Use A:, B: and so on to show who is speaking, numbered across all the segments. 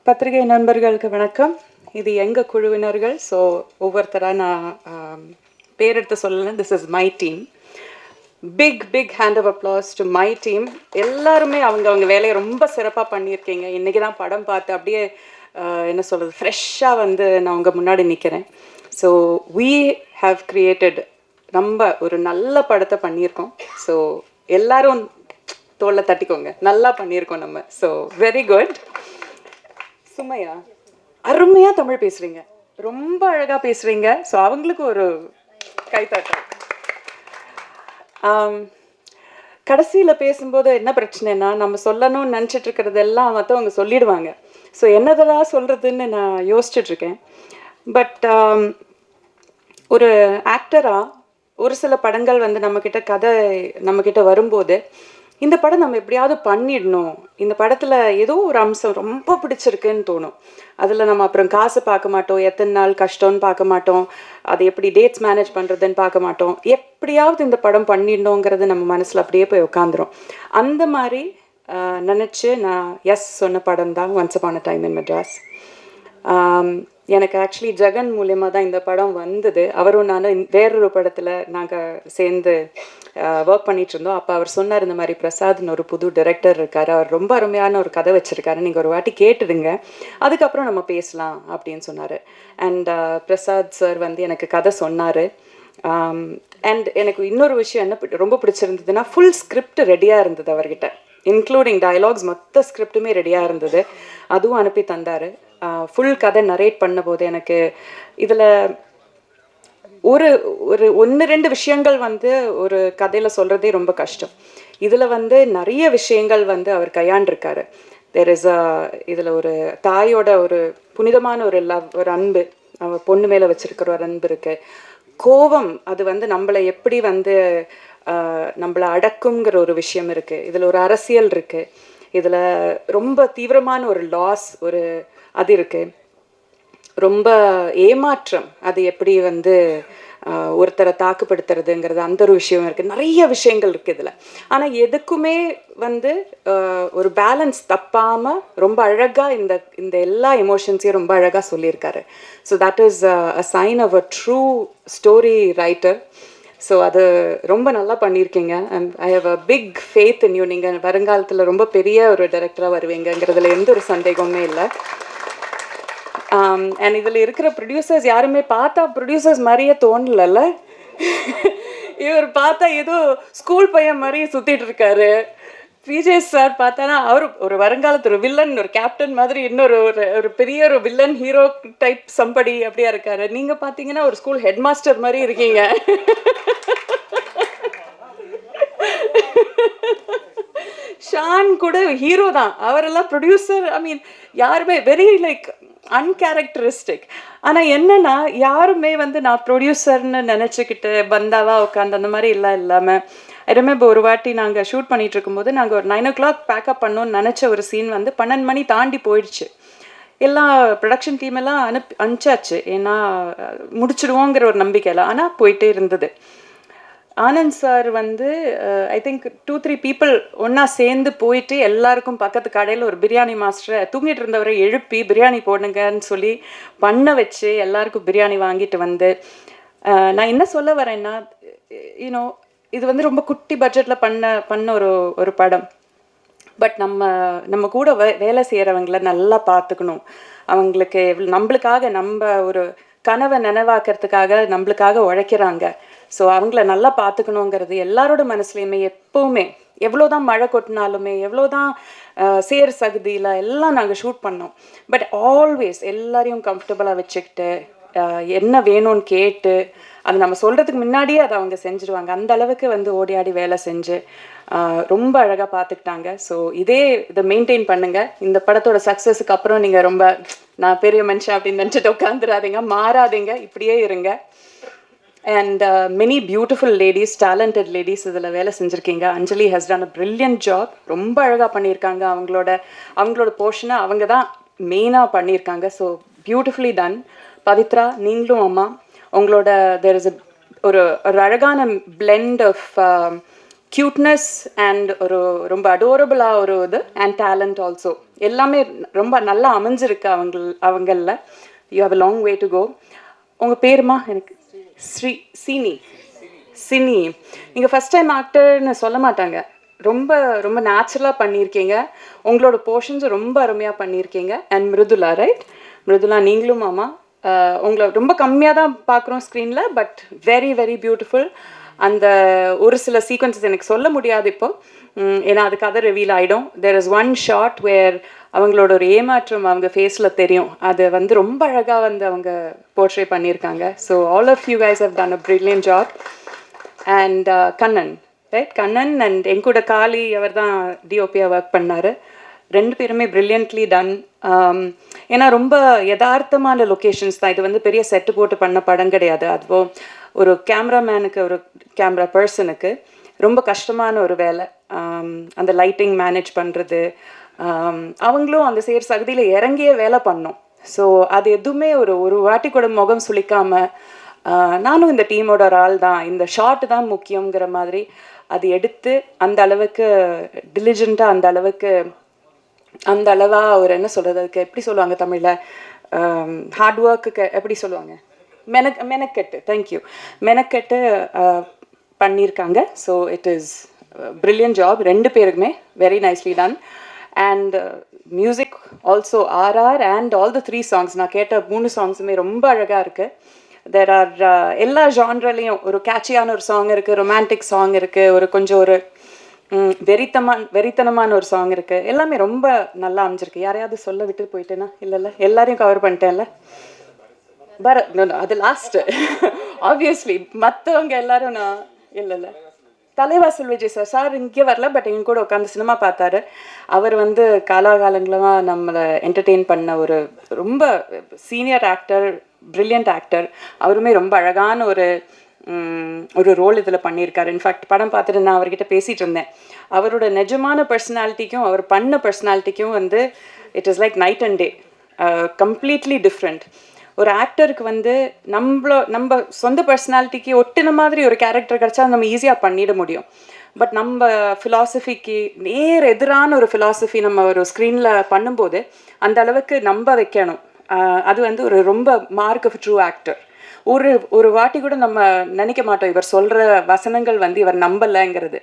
A: பத்திரிகை நண்பர்களுக்கு வணக்கம். இது எங்கள் குழுவினர்கள். ஸோ ஒவ்வொருத்தராக நான் பேர் எடுத்து சொல்லலாம். This is my team. Big hand of applause to my team. எல்லாருமே அவங்க வேலையை ரொம்ப சிறப்பாக பண்ணியிருக்கீங்க. இன்றைக்கி தான் படம் பார்த்து அப்படியே என்ன சொல்கிறது, ஃப்ரெஷ்ஷாக வந்து நான் உங்கள் முன்னாடி நிற்கிறேன். ஸோ we have created ரொம்ப ஒரு நல்ல படத்தை பண்ணியிருக்கோம். ஸோ எல்லாரும் தோல்ல தட்டிக்கோங்க, நல்லா பண்ணியிருக்கோம் நம்ம. So very good. சுமையா அருமையாக தமிழ் பேசுகிறீங்க, ரொம்ப அழகாக பேசுகிறீங்க. ஸோ அவங்களுக்கு ஒரு கைத்தாட்டம். கடைசியில் பேசும்போது என்ன பிரச்சனைனா, நம்ம சொல்லணும்னு நினச்சிட்டு இருக்கிறதெல்லாம் மற்றவங்க சொல்லிடுவாங்க. ஸோ என்னதெல்லாம் சொல்கிறதுன்னு நான் யோசிச்சுட்ருக்கேன். பட் ஒரு ஆக்டராக ஒரு சில படங்கள் வந்து நம்மக்கிட்ட வரும்போது, இந்த படம் நம்ம எப்படியாவது பண்ணிடணும், இந்த படத்தில் ஏதோ ஒரு அம்சம் ரொம்ப பிடிச்சிருக்குன்னு தோணும். அதில் நம்ம அப்புறம் காசு பார்க்க மாட்டோம், எத்தனை நாள் கஷ்டம்னு பார்க்க மாட்டோம், அது எப்படி டேட்ஸ் மேனேஜ் பண்ணுறதுன்னு பார்க்க மாட்டோம். எப்படியாவது இந்த படம் பண்ணிடணுங்கிறது நம்ம மனசில் அப்படியே போய் உட்காந்துரும். அந்த மாதிரி நினச்சி நான் எஸ் சொன்ன படம் தான் once upon a time in Madras. எனக்கு ஆக்சுவலி ஜெகன் மூலயமா தான் இந்த படம் வந்தது. அவரும் நானும் வேறொரு படத்தில் நாங்கள் சேர்ந்து ஒர்க் பண்ணிகிட்டு இருந்தோம். அப்போ அவர் சொன்னார், இந்த மாதிரி பிரசாத்னு ஒரு புது டைரக்டர் இருக்கார், அவர் ரொம்ப அருமையான ஒரு கதை வச்சுருக்காரு, நீங்கள் ஒரு வாட்டி கேட்டுடுங்க, அதுக்கப்புறம் நம்ம பேசலாம் அப்படின்னு சொன்னார். அண்ட் பிரசாத் சார் வந்து எனக்கு கதை சொன்னார். அண்ட் எனக்கு இன்னொரு விஷயம் என்ன ரொம்ப பிடிச்சிருந்ததுன்னா, ஃபுல் ஸ்கிரிப்ட் ரெடியாக இருந்தது அவர்கிட்ட, இன்க்ளூடிங் டயலாக்ஸ், மொத்த ஸ்கிரிப்டுமே ரெடியாக இருந்தது. அதுவும் அனுப்பி தந்தார். ஃபுல் கதை நரேட் பண்ண போது எனக்கு இதில் ஒரு ஒரு 1-2 விஷயங்கள் வந்து ஒரு கதையில் சொல்கிறதே ரொம்ப கஷ்டம். இதில் வந்து நிறைய விஷயங்கள் வந்து அவர் கையாண்டிருக்காரு. தேர் இஸ் இதில் ஒரு தாயோட ஒரு புனிதமான ஒரு லவ், ஒரு அன்பு, அவர் பொண்ணு மேலே வச்சுருக்கிற ஒரு அன்பு இருக்குது. கோபம், அது வந்து நம்மளை எப்படி வந்து நம்மளை அடக்குங்கிற ஒரு விஷயம் இருக்குது. இதில் ஒரு அரசியல் இருக்குது. இதில் ரொம்ப தீவிரமான ஒரு லாஸ், ஒரு அது இருக்குது. ரொம்ப ஏமாற்றம், அது எப்படி வந்து ஒருத்தரை தாக்குப்படுத்துறதுங்கிறது, அந்த ஒரு விஷயம் இருக்குது. நிறைய விஷயங்கள் இருக்குது இதில். ஆனால் எதுக்குமே வந்து ஒரு பேலன்ஸ் தப்பாமல் ரொம்ப அழகாக இந்த எல்லா எமோஷன்ஸையும் ரொம்ப அழகாக சொல்லியிருக்காரு. So that is a sign of a true story writer. So அது ரொம்ப நல்லா பண்ணியிருக்கீங்க. And I have a big faith in you. நீங்கள் வருங்காலத்தில் ரொம்ப பெரிய ஒரு டைரக்டராக வருவீங்கிறதுல எந்த ஒரு சந்தேகமே இல்லை. அண்ட் இதில் இருக்கிற ப்ரொடியூசர்ஸ் யாருமே பார்த்தா ப்ரொடியூசர்ஸ் மாதிரியே தோணலல்ல. இவர் பார்த்தா ஏதோ ஸ்கூல் பையன் மாதிரி சுற்றிட்டு இருக்காரு. விஜய் சார் பார்த்தானா அவர் ஒரு வருங்காலத்து ஒரு வில்லன், ஒரு கேப்டன் மாதிரி, இன்னொரு ஒரு பெரிய ஒரு வில்லன் ஹீரோ டைப் சம்படி அப்படியா இருக்காரு. நீங்கள் பார்த்தீங்கன்னா ஒரு ஸ்கூல் ஹெட் மாஸ்டர் மாதிரி இருக்கீங்க. ஷான் கூட ஹீரோ தான், அவரெல்லாம் ப்ரொடியூசர். ஐ மீன் யாருமே வெரி லைக் அன்கேரக்டரிஸ்டிக். ஆனால் என்னென்னா, யாருமே வந்து நான் ப்ரொடியூசர்னு நினச்சிக்கிட்டு பந்தாவா உட்காந்து அந்த மாதிரி இல்லாமல், ரிமெம்பர் ஒரு வாட்டி நாங்கள் ஷூட் பண்ணிகிட்டு இருக்கும்போது, நாங்கள் ஒரு 9 o'clock பேக்கப் பண்ணோன்னு நினச்ச ஒரு சீன் வந்து 12 மணி தாண்டி போயிடுச்சு. எல்லா ப்ரொடக்ஷன் டீம் எல்லாம் அனுப்பிச்சாச்சு, ஏன்னா முடிச்சிடுவோங்கிற ஒரு நம்பிக்கையில். ஆனால் போயிட்டே இருந்தது. ஆனந்த் சார் வந்து ஐ திங்க் 2-3 பீப்புள் ஒன்றா சேர்ந்து போயிட்டு எல்லாருக்கும் பக்கத்து கடையில் ஒரு பிரியாணி மாஸ்டரை தூங்கிட்டு இருந்தவரை எழுப்பி பிரியாணி போடுங்கன்னு சொல்லி பண்ண வச்சு எல்லாருக்கும் பிரியாணி வாங்கிட்டு வந்து, நான் என்ன சொல்ல வரேன்னா, யூனோ இது வந்து ரொம்ப குட்டி பட்ஜெட்டில் பண்ண ஒரு படம். பட் நம்ம கூட வேலை செய்கிறவங்கள நல்லா பார்த்துக்கணும். அவங்களுக்கு நம்மளுக்காக, நம்ம ஒரு கனவை நினைவாக்கிறதுக்காக நம்மளுக்காக உழைக்கிறாங்க. ஸோ அவங்கள நல்லா பார்த்துக்கணுங்கிறது எல்லாரோட மனசுலையுமே எப்போவுமே. எவ்வளோதான் மழை கொட்டினாலுமே, எவ்வளோதான் சேர் சகுதியில் எல்லாம் நாங்கள் ஷூட் பண்ணோம். பட் ஆல்வேஸ் எல்லாரையும் கம்ஃபர்டபுளாக வச்சுக்கிட்டு, என்ன வேணும்னு கேட்டு, அது நம்ம சொல்கிறதுக்கு முன்னாடியே அதை அவங்க செஞ்சுருவாங்க. அந்த அளவுக்கு வந்து ஓடி ஆடி வேலை செஞ்சு ரொம்ப அழகாக பார்த்துக்கிட்டாங்க. ஸோ இதை மெயின்டைன் பண்ணுங்கள். இந்த படத்தோட சக்ஸஸுக்கு அப்புறம் நீங்கள் ரொம்ப நான் பெரிய மனுஷன் அப்படின்னு நினச்சிட்டு உட்காந்துடாதீங்க, மாறாதீங்க, இப்படியே இருங்க. And many beautiful ladies, talented ladies இதில் வேலை செஞ்சுருக்கீங்க. Anjali has done a brilliant job, ரொம்ப அழகாக பண்ணியிருக்காங்க. அவங்களோட போர்ஷனை அவங்க தான் மெயினாக பண்ணியிருக்காங்க. So beautifully done. பவித்ரா, நீங்களும் அம்மா, உங்களோட தேர் இஸ் ஒரு அழகான பிளெண்ட் ஆஃப் க்யூட்னஸ் அண்ட் ஒரு ரொம்ப அடோரபுளாக ஒரு இது அண்ட் டேலண்ட் ஆல்சோ. எல்லாமே ரொம்ப நல்லா அமைஞ்சிருக்கு அவங்களில். You have a long way to go. உங்கள் பேருமா? எனக்கு சினி. நீங்கள் ஃபஸ்ட் டைம் ஆக்டர்னு சொல்ல மாட்டாங்க, ரொம்ப ரொம்ப நேச்சுரலாக பண்ணியிருக்கீங்க. உங்களோட போர்ஷன்ஸ் ரொம்ப அருமையாக பண்ணியிருக்கீங்க. And Mridula, right? மிருதுலா, நீங்களும் மாமா உங்களை ரொம்ப கம்மியாக தான் பார்க்குறோம் ஸ்க்ரீனில், பட் வெரி வெரி பியூட்டிஃபுல். அந்த ஒரு சில சீக்வன்சஸ் எனக்கு சொல்ல முடியாது இப்போ, ஏன்னா அது கதை ரிவீல் ஆகிடும். தேர் இஸ் ஒன் ஷார்ட் வேர் அவங்களோட ஒரு ஏமாற்றம் அவங்க ஃபேஸில் தெரியும். அது வந்து ரொம்ப அழகாக வந்து அவங்க போர்ட்ரே பண்ணியிருக்காங்க. So all of you guys have done a brilliant job. And Kannan, right? Kannan and என் கூட காளி அவர் தான் டிஓபியாக ஒர்க் பண்ணார். ரெண்டு பேருமே ப்ரில்லியன்ட்லி டன். ஏன்னா ரொம்ப யதார்த்தமான லொக்கேஷன்ஸ் தான். இது வந்து பெரிய செட்டு போட்டு பண்ண படம் கிடையாது. அதுவோ ஒரு கேமராமேனுக்கு, ஒரு கேமரா பர்சனுக்கு ரொம்ப கஷ்டமான ஒரு வேலை. அந்த லைட்டிங் மேனேஜ் பண்ணுறது, அவங்களும் அந்த சேர் சகதியில் இறங்கியே வேலை பண்ணோம். ஸோ அது எதுவுமே ஒரு வாட்டி கூட முகம் சுளிக்காமல், நானும் இந்த டீமோட ஒரு ஆள் தான், இந்த ஷார்ட் தான் முக்கியங்கிற மாதிரி அது எடுத்து அந்த அளவுக்கு டிலிஜெண்ட்டாக, அந்த அளவாக ஒரு என்ன சொல்கிறது, அதுக்கு எப்படி சொல்லுவாங்க தமிழில், ஹார்ட் ஒர்க்குக்கு எப்படி சொல்லுவாங்க, மெனக்கெட்டு. தேங்க்யூ. மெனக்கெட்டு பண்ணியிருக்காங்க. So it is brilliant job ரெண்டு பேருக்குமே. Very nicely done. And music also RR and all the 3 songs, நான் கேட்ட 3 songsமே ரொம்ப அழகாக இருக்குது. தேர் ஆர் எல்லா ஜான்ரலையும் ஒரு கேட்சியான ஒரு சாங் இருக்குது, ரொமான்டிக் சாங் இருக்குது, ஒரு கொஞ்சம் ஒரு வெறித்தனமான ஒரு சாங் இருக்குது. எல்லாமே ரொம்ப நல்லா அமைஞ்சிருக்கு. யாரையாவது சொல்ல விட்டு போயிட்டேன்னா? இல்லைல்ல, எல்லாரையும் கவர் பண்ணிட்டேன்ல. அது லாஸ்ட்டு ஆப்வியஸ்லி. மற்றவங்க எல்லாரும் நான் இல்லைல்ல. தலைவாசல் விஜய் சார் இங்கே வரல, பட் எங்க கூட உட்காந்து சினிமா பார்த்தாரு. அவர் வந்து காலாகாலங்களாக நம்மளை என்டர்டெயின் பண்ண ஒரு ரொம்ப சீனியர் ஆக்டர், பிரில்லியன்ட் ஆக்டர். அவருமே ரொம்ப அழகான ஒரு ரோல் இதில் பண்ணியிருக்காரு. இன்ஃபேக்ட் படம் பார்த்துட்டு நான் அவர்கிட்ட பேசிகிட்டு இருந்தேன். அவரோட நிஜமான பர்சனாலிட்டிக்கும் அவர் பண்ண பர்சனாலிட்டிக்கும் வந்து it is like night and day, completely different. ஒரு ஆக்டருக்கு வந்து நம்ம சொந்த பர்சனாலிட்டிக்கு ஒட்டின மாதிரி ஒரு கேரக்டர் கிடச்சா நம்ம ஈஸியாக பண்ணிட முடியும். பட் நம்ம ஃபிலாசபிக்கு எதிரான ஒரு ஃபிலாசபி நம்ம ஒரு ஸ்க்ரீனில் பண்ணும்போது அந்த அளவுக்கு நம்ப வைக்கணும். அது வந்து ரொம்ப மார்க் ஆஃப் ட்ரூ ஆக்டர். ஒரு வாட்டி கூட நம்ம நினைக்க மாட்டோம் இவர் சொல்கிற வசனங்கள் வந்து இவர் நம்பலைங்கிறது.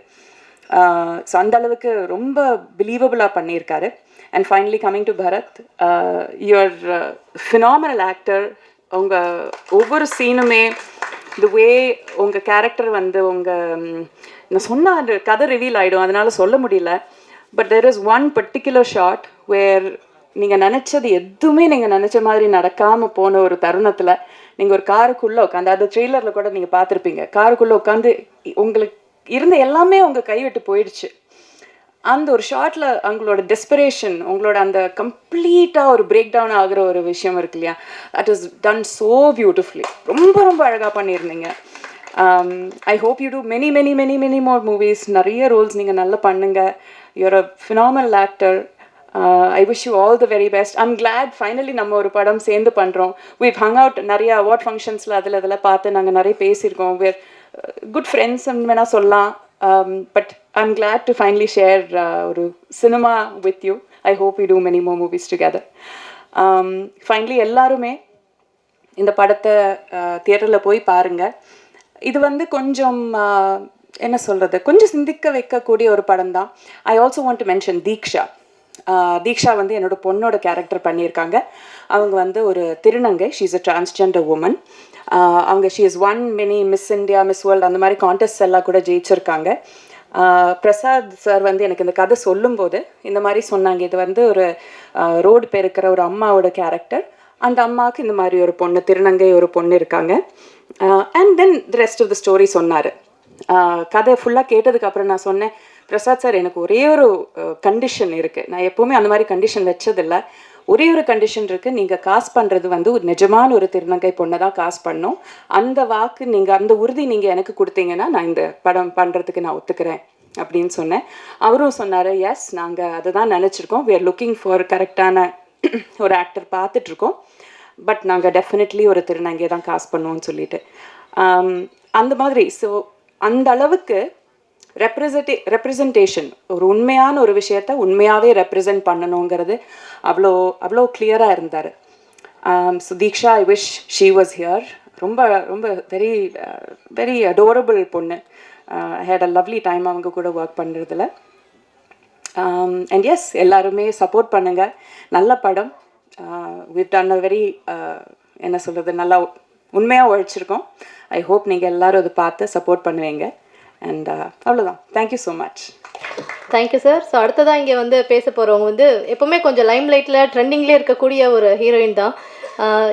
A: ஸோ அந்த அளவுக்கு ரொம்ப பிலீவபிளாக பண்ணியிருக்காரு. And finally coming to Bharath, you're phenomenal actor. உங்கள் ஒவ்வொரு சீனுமே தி வே உங்கள் கேரக்டர் வந்து நான் சொன்னால் அந்த கதை ரிவீல் ஆகிடும், அதனால் சொல்ல முடியல. But there is one particular shot where நீங்கள் நினச்சது எதுவுமே நீங்கள் நினச்ச மாதிரி நடக்காமல் போன ஒரு தருணத்தில் நீங்கள் ஒரு காருக்குள்ளே உட்காந்து, அது ட்ரெய்லரில் கூட நீங்கள் பார்த்துருப்பீங்க, காருக்குள்ளே உட்காந்து உங்களுக்கு இருந்த எல்லாமே உங்கள் கைவிட்டு போயிடுச்சு. அந்த ஒரு ஷார்ட்டில் அவங்களோட டெஸ்பரேஷன், உங்களோட அந்த கம்ப்ளீட்டாக ஒரு பிரேக் டவுன் ஆகிற ஒரு விஷயம் இருக்கு இல்லையா, that is done so beautifully. ரொம்ப ரொம்ப அழகாக பண்ணியிருந்தீங்க. I hope you do many many many many more movies. நிறைய ரோல்ஸ் நீங்கள் நல்லா பண்ணுங்கள். You're a phenomenal actor. I wish you all the very best. I'm glad finally நம்ம ஒரு படம் சேர்ந்து பண்ணுறோம். வீவ் ஹங் அவுட் நிறைய அவார்ட் ஃபங்க்ஷன்ஸில் அதில் பார்த்து நாங்கள் நிறைய பேசியிருக்கோம். வேர் குட் ஃப்ரெண்ட்ஸ்ன்னு வேணால் சொல்லலாம். But I'm glad to finally share ஒரு cinema with you. I hope we do many more movies together. Finally எல்லாருமே இந்த படத்தை தியேட்டரில் போய் பாருங்கள். இது வந்து கொஞ்சம் என்ன சொல்கிறது, கொஞ்சம் சிந்திக்க வைக்கக்கூடிய ஒரு படம் தான். I also want to mention தீக்ஷா வந்து என்னோட பொண்ணோட கேரக்டர் பண்ணியிருக்காங்க. அவங்க வந்து ஒரு திருநங்கை. She is a transgender woman. அவங்க she is one many miss India, miss world அந்த மாதிரி கான்டெஸ்ட் எல்லாம் கூட ஜெயிச்சிருக்காங்க. பிரசாத் சார் வந்து எனக்கு இந்த கதை சொல்லும்போது இந்த மாதிரி சொன்னாங்க, இது வந்து ஒரு ரோடு பெருக்கிற ஒரு அம்மாவோட கேரக்டர். அந்த அம்மாவுக்கு இந்த மாதிரி ஒரு பொண்ணு, திருநங்கை ஒரு பொண்ணு இருக்காங்க. And then the rest of the story சொன்னார். கதை ஃபுல்லாக கேட்டதுக்கப்புறம் நான் சொன்னேன், பிரசாத் சார் எனக்கு ஒரே ஒரு கண்டிஷன் இருக்குது. நான் எப்போவுமே அந்த மாதிரி கண்டிஷன் வச்சதில்லை. ஒரே ஒரு கண்டிஷன் இருக்குது. நீங்கள் காசு பண்ணுறது வந்து ஒரு நிஜமான ஒரு திருநங்கை பொண்ணை தான் காசு பண்ணணும். அந்த வாக்கு நீங்கள், அந்த உறுதி நீங்கள் எனக்கு கொடுத்தீங்கன்னா நான் இந்த படம் பண்ணுறதுக்கு நான் ஒத்துக்கிறேன் அப்படின்னு சொன்னேன். அவரும் சொன்னார், எஸ் நாங்கள் அதை தான் நினச்சிருக்கோம். வி ஆர் லுக்கிங் ஃபார் கரெக்டான ஒரு ஆக்டர் பார்த்துட்ருக்கோம். பட் நாங்கள் டெஃபினெட்லி ஒரு திருநங்கையை தான் காசு பண்ணுவோம்னு சொல்லிட்டு அந்த மாதிரி. ஸோ அந்த அளவுக்கு ரெப்ரசன்டேஷன், ஒரு உண்மையான ஒரு விஷயத்த உண்மையாகவே ரெப்ரசன்ட் பண்ணணுங்கிறது அவ்வளோ அவ்வளோ கிளியராக இருந்தார். So Diksha, I wish she was here. ரொம்ப ரொம்ப வெரி வெரி அடோரபிள் பொண்ணு. ஐ ஹேட் அ லவ்லி டைம் அவங்க கூட ஒர்க் பண்ணுறதுல. அண்ட் எஸ், எல்லாருமே சப்போர்ட் பண்ணுங்கள். நல்ல படம். we've done a very என்ன சொல்கிறது, நல்லா உண்மையாக உழைச்சிருக்கோம். ஐ ஹோப் நீங்கள் எல்லோரும் அதை பார்த்து சப்போர்ட் பண்ணுவீங்க. அண்ட் அவ்வளோதான். Thank you so much.
B: Thank you sir. So அடுத்ததான் இங்கே வந்து பேச போகிறவங்க வந்து எப்போவுமே கொஞ்சம் லைம் லைட்டில் ட்ரெண்டிங்லேயே இருக்கக்கூடிய ஒரு ஹீரோயின் தான்.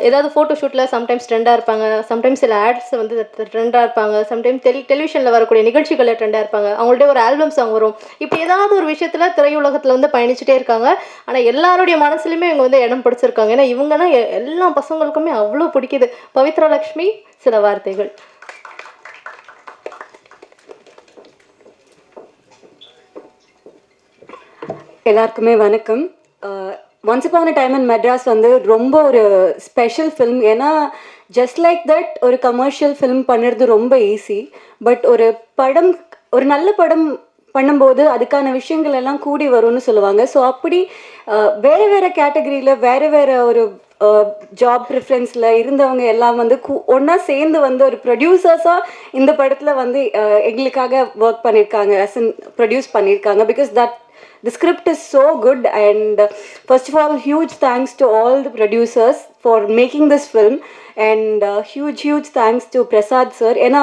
B: ஏதாவது ஃபோட்டோ ஷூட்டில் சம்டைம்ஸ் ட்ரெண்டாக இருப்பாங்க, சம்டைம்ஸ் சில ஆட்ஸ் வந்து ட்ரெண்டாக இருப்பாங்க, சம்டைம்ஸ் டெலிவிஷனில் வரக்கூடிய நிகழ்ச்சிகளில் ட்ரெண்டாக இருப்பாங்க, அவங்கள்ட்ட ஒரு ஆல்பம் சாங் வரும். இப்படி ஏதாவது ஒரு விஷயத்தில் திரையுலகத்தில் வந்து பயணிச்சுட்டே இருக்காங்க. ஆனால் எல்லாருடைய மனசுலையுமே இவங்க வந்து இடம் பிடிச்சிருக்காங்க. ஏன்னா இவங்கன்னா எல்லா பசங்களுக்குமே அவ்வளோ பிடிக்குது. பவித்ரா லக்ஷ்மி, சில வார்த்தைகள்.
C: எல்லாருக்குமே வணக்கம். Once upon a time in Madras வந்து ரொம்ப ஒரு ஸ்பெஷல் ஃபிலிம். ஏன்னா ஜஸ்ட் லைக் தட் ஒரு கமர்ஷியல் ஃபிலிம் பண்ணுறது ரொம்ப ஈஸி. பட் ஒரு படம், ஒரு நல்ல படம் பண்ணும்போது அதுக்கான விஷயங்கள் எல்லாம் கூடி வரும்னு சொல்லுவாங்க. ஸோ அப்படி வேறு வேறு கேட்டகரியில் வேறு வேறு ஒரு ஜாப் ப்ரிஃபரன்ஸில் இருந்தவங்க எல்லாம் வந்து ஒன்றா சேர்ந்து வந்து ஒரு ப்ரொடியூசர்ஸாக இந்த படத்தில் வந்து எங்களுக்காக ஒர்க் பண்ணியிருக்காங்க, ப்ரொடியூஸ் பண்ணியிருக்காங்க. Because the script is so good, and first of all, huge thanks to all the producers for making this film, and huge thanks to Prasad sir. ஏன்னா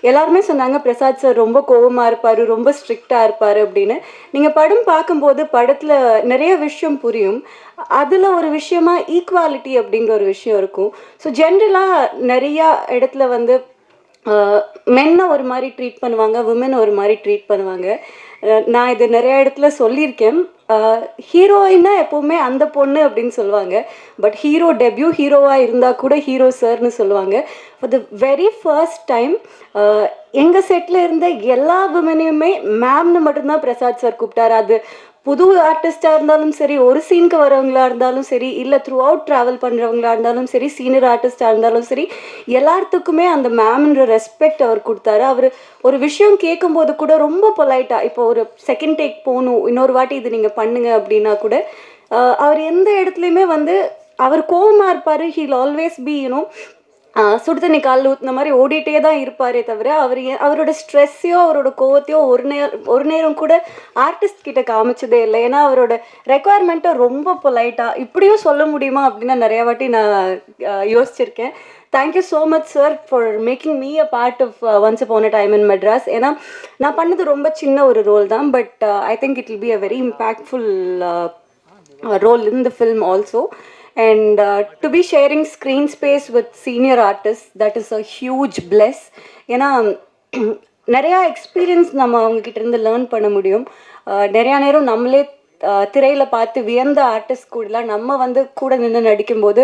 C: எல்லாருமே சொன்னாங்க பிரசாத் சார் ரொம்ப கோவமாக இருப்பார், ரொம்ப ஸ்ட்ரிக்டாக இருப்பார் அப்படின்னு. நீங்கள் படம் பார்க்கும்போது படத்தில் நிறைய விஷயம் புரியும். அதில் ஒரு விஷயமா ஈக்குவாலிட்டி அப்படிங்கிற ஒரு விஷயம் இருக்கும். ஸோ ஜென்ரலாக நிறையா இடத்துல வந்து மென்னை ஒரு மாதிரி ட்ரீட் பண்ணுவாங்க, விமெனை ஒரு மாதிரி ட்ரீட் பண்ணுவாங்க. நான் இது நிறைய இடத்துல சொல்லியிருக்கேன். ஹீரோயின்னா எப்போவுமே அந்த பொண்ணு அப்படின்னு சொல்லுவாங்க. பட் ஹீரோ டெபியூ ஹீரோவாக இருந்தால் கூட ஹீரோ சார்னு சொல்லுவாங்க. For the very first time எங்கள் செட்டில் இருந்த எல்லா விமனையுமே மேம்னு மட்டும்தான் பிரசாத் சார் கூப்பிட்டாரு. அது புது ஆர்டிஸ்டாக இருந்தாலும் சரி, ஒரு சீனுக்கு வரவங்களா இருந்தாலும் சரி, இல்லை த்ரூ அவுட் ட்ராவல் பண்ணுறவங்களா இருந்தாலும் சரி, சீனியர் ஆர்டிஸ்டாக இருந்தாலும் சரி, எல்லாத்துக்குமே அந்த மேம்ன்ற ரெஸ்பெக்ட் அவர் கொடுத்தாரு. அவர் ஒரு விஷயம் கேட்கும்போது கூட ரொம்ப பொலைட்டாக, இப்போ ஒரு செகண்ட் டேக் போகணும், இன்னொரு வாட்டி இது நீங்கள் பண்ணுங்க அப்படின்னா கூட அவர் எந்த இடத்துலையுமே வந்து அவர் கோவமாக இருப்பார். ஹீல் ஆல்வேஸ் பி சுடு தண்ணி காலில் ஊற்றின மாதிரி ஓடிட்டே தான் இருப்பாரே தவிர அவரோட ஸ்ட்ரெஸ்ஸையோ அவரோட கோவத்தையோ ஒரு நேரம் கூட ஆர்டிஸ்ட் கிட்ட காமிச்சதே இல்லை. ஏன்னா அவரோட ரெக்குவயர்மெண்ட்டை ரொம்ப பொலைட்டாக இப்படியும் சொல்ல முடியுமா அப்படின்னு நிறையா வாட்டி நான் யோசிச்சிருக்கேன். Thank you so much sir for making me a part of once upon a time in Madras. ஏன்னா நான் பண்ணது ரொம்ப சின்ன ஒரு ரோல் தான். But I think it will be a very impactful role in the film also. And to be sharing screen space with senior artists, that is a huge bless. ஏன்னா நிறையா experience நம்ம அவங்கக்கிட்ட இருந்து லேர்ன் பண்ண முடியும். நிறையா நேரம் நம்மளே திரையில் பார்த்து வியந்த ஆர்டிஸ்ட் கூடலாம் நம்ம வந்து கூட நின்று நடிக்கும்போது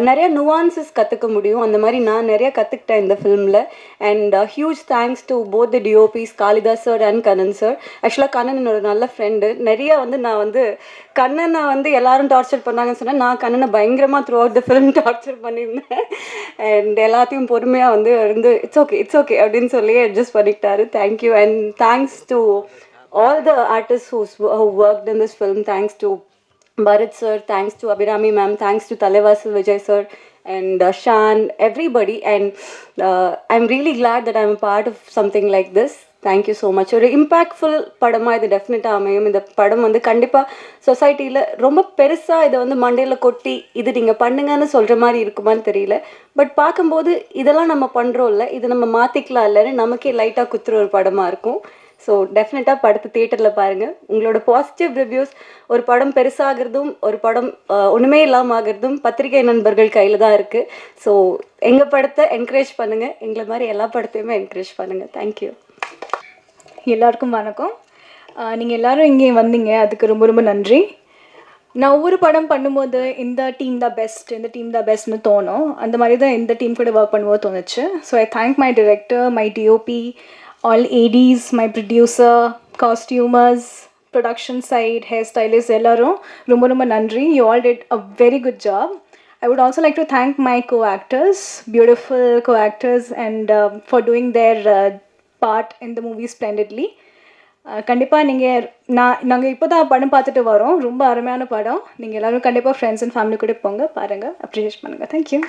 C: நிறைய நுவான்சஸ் கற்றுக்க முடியும். அந்த மாதிரி நான் நிறையா கற்றுக்கிட்டேன் இந்த ஃபிலிமில். And huge thanks to both the DOPs, Kalidas sir and Kannan sir. ஆக்சுவலாக கண்ணன் என்னோட நல்ல ஃப்ரெண்டு. நிறையா வந்து நான் வந்து கண்ணனை வந்து எல்லாரும் டார்ச்சர் பண்ணாங்கன்னு சொன்னேன். நான் கண்ணனை பயங்கரமாக throughout the film torture பண்ணியிருந்தேன். அண்ட் எல்லாத்தையும் பொறுமையாக வந்து இருந்து இட்ஸ் ஓகே அப்படின்னு சொல்லி அட்ஜஸ்ட் பண்ணிக்கிட்டாரு. Thank you. And thanks to all the artists who worked in this film. Thanks to Bharat sir, thanks to Abhirami ma'am, thanks to Talevasu Vijay sir and Shan, everybody. And I'm really glad that I'm a part of something like this. Thank you so much. ஒரு impactful படமாக இது டெஃபினட்டாக அமையும். இந்த படம் வந்து கண்டிப்பாக சொசைட்டியில் ரொம்ப பெருசாக இதை வந்து மண்டையில் கொட்டி இது நீங்கள் பண்ணுங்கன்னு சொல்கிற மாதிரி இருக்குமான்னு தெரியல. பட் பார்க்கும்போது இதெல்லாம் நம்ம பண்ணுறோம்ல, இது நம்ம மாற்றிக்கலாம் இல்லைன்னு நமக்கே லைட்டாக குத்துற ஒரு படமாக இருக்கும். ஸோ டெஃபினட்டாக படத்தை தியேட்டரில் பாருங்கள். உங்களோட பாசிட்டிவ் ரிவ்யூஸ், ஒரு படம் பெருசாகிறதும் ஒரு படம் ஒன்றுமே இல்லாமல் ஆகிறதும் பத்திரிகை நண்பர்கள் கையில் தான் இருக்குது. ஸோ எங்கள் படத்தை என்கரேஜ் பண்ணுங்கள், எங்களை மாதிரி எல்லா படத்தையுமே என்கரேஜ் பண்ணுங்கள். தேங்க்யூ.
D: எல்லாருக்கும் வணக்கம். நீங்கள் எல்லோரும் இங்கே வந்தீங்க, அதுக்கு ரொம்ப ரொம்ப நன்றி. நான் ஒவ்வொரு படம் பண்ணும்போது இந்த டீம் தான் பெஸ்ட்னு தோணும். அந்த மாதிரி தான் இந்த டீம் கூட ஒர்க் பண்ணும்போது தோணுச்சு. So I thank my director, my DOP, all ADs, my producer, costumers, production side, hairstylist, ellarum ரொம்ப நன்றி. You all did a very good job. I would also like to thank my co-actors, beautiful co-actors, and for doing their part in the movie splendidly. கண்டிப்பாக நீங்கள் நாங்கள் இப்போ தான் படம் பார்த்துட்டு வரோம். ரொம்ப அருமையான படம். நீங்கள் எல்லோரும் கண்டிப்பாக ஃப்ரெண்ட்ஸ் அண்ட் ஃபேமிலி கூட போங்க, பாருங்கள், அப்ரிஷியேட் பண்ணுங்கள். தேங்க்யூ.